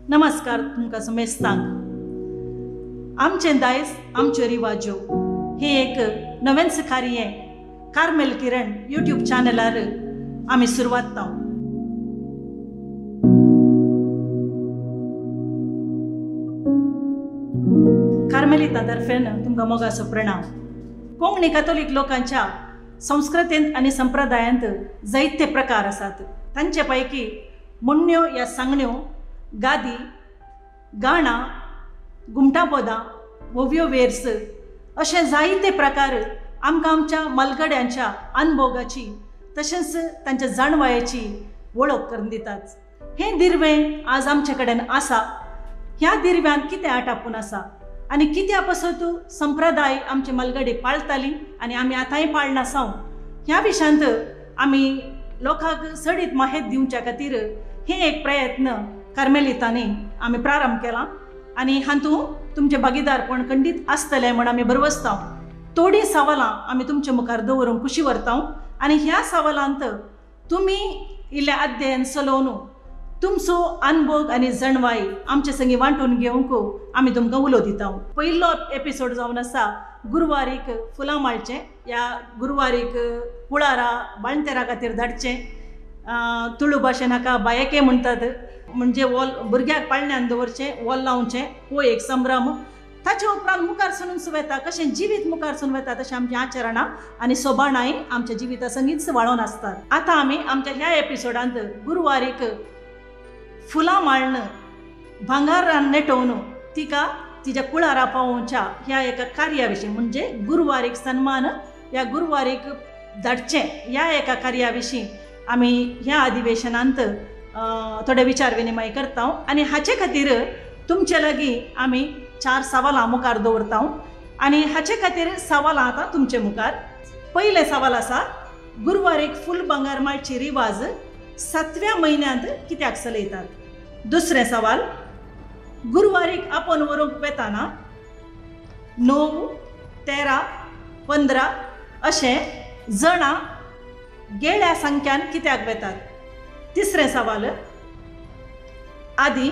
नमस्कार तुमकां समेस्तांक आमचे दायज आमच्यो रिवाज्यो हे एक नवें सिखारिये कार्मेल किरण यूट्यूब चॅनलार आमी सुरवात ताव। कार्मेलिता तर्फेन तुमकां मोगाचो प्रणाम। कोंकणी कॅथोलिक लोकांच्या संस्कृतींत आनी संप्रदायांत जायते प्रकार आसात। तांचे पैकी मुन्न्यो या सांगण्यो, गादी, गाणा, घुमटापदां, ओव्यो वेर्स अशे जायते प्रकार आमकां आमच्या मलगड्यांच्या अनुभोगाची तशेंच तांच्या जाणवायेची वळख करून दितात। हे दिर्वें आज आमचे कडेन आसा। ह्या दिर्व्यान कितें आटापून आसा आनी कित्या पासून संप्रदाय आमचे मलगडे पाळटाली आनी आमी आतांय पाळना साव ह्या विशयांत आमी लोकांक सडीत माहिती दिवच्या खातीर हे एक प्रयत्न कार्मेलितांनी आमी प्रारंभ केला आनी हातूंत तुमचे भागीदारपण खंडीत आसतलें म्हण आमी बरवसताव। थोडी सवालां आमी तुमचे मुखार दवरूंक खुशी व्हरताव आनी ह्या सवालांत तुमी इल्लें अध्ययन चलोवन तुमचो अनुभव आनी जणवाय आमचे संगी वांटून घेवंक आमी तुमकां उलो दिताव। पयलो एपिसोड जावन आसा गुरुवारीक फुलां माळचें। ह्या गुरुवारीक कुळारां बाळंतेरा खातीर धाडचें। तुळू भाशेन हाका बायके म्हणटात, म्हणजे वॉल भुरग्याक पाळण्यान दवरचें, वॉल लावचें, हो एक संभ्रम। ताचे उपरांत मुखार सरून सुवेता कशें जिवीत मुखार सरून वता तशें आमची आचरणां आनी सोबाणाय आमच्या जिविता संगीत वाळोवन आसतात। आतां आमी आमच्या ह्या एपिसोडांत गुरुवारीक फुलां माळन भांगारान नेटोवन तिका तिच्या कुळारा पावोवच्या ह्या एका कार्या विशीं म्हणजे गुरुवारीक सन्मान ह्या गुरुवारीक धाडचें ह्या एका कार्या विशीं आमी ह्या अधिवेशनांत थोडे विचार विनिमय करता आनी हाचे खातीर तुमचे लागीं आमी 4 सवालां मुखार दवरता आनी हाचे खातीर सवालां आतां तुमचे मुखार। पयले सवाल आसा, गुरुवारीक फूल भांगार माळची रिवाज 7व्या म्हयन्यांत कित्याक चलयतात? दुसरें सवाल, गुरुवारीक आपोवन व्हरूंक वेताना 9, 13, 15 अशे जणां गेल्या संख्यान कित्याक वेतात? तिसरें सवाल, आदी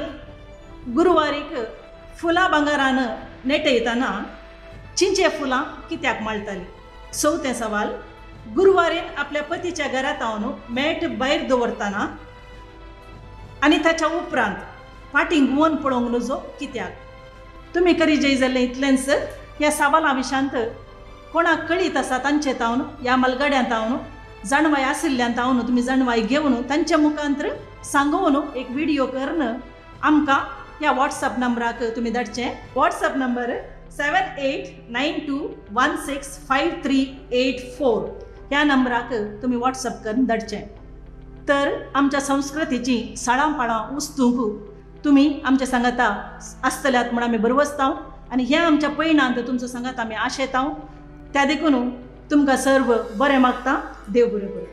गुरुवारीक फुलां भांगारान नेटयतना चिंचे फुलां कित्याक माळटाली? चवथें सवाल, गुरुवारीन आपल्या पतीच्या घरांत आवन मेट भायर दवरतना आनी ताच्या उपरांत फाटीं घुंवन पळोवंक नजो कित्याक? तुमी करी जय जाल्लें इतलेंच। ह्या सवालां विशांत कोणाक कळीत आसा तांचे तावन ह्या मलगड्यांत तावन जाणवाय आशिल्ल्यान तावन तुमी जाणवाय घेवन तांच्या मुखांत्र सांगून एक व्हिडिओ करून आमकां ह्या वॉट्सअप नंबराक तुमी धाडचें। वॉट्सअप नंबर 7892165384 ह्या नंबराक तुमी वॉट्सअप करून धाडचें। तर आमच्या संस्कृतीची साळांपाळां उस्तूंक तुमी आमच्या सांगाता आसतल्यात म्हण आमी बरवसताव आनी ह्या आमच्या पैणांत तुमचो सांगात आमी आशेताव। त्या देखून तुमकां सर्व बरें मागता। देव बरें करूं।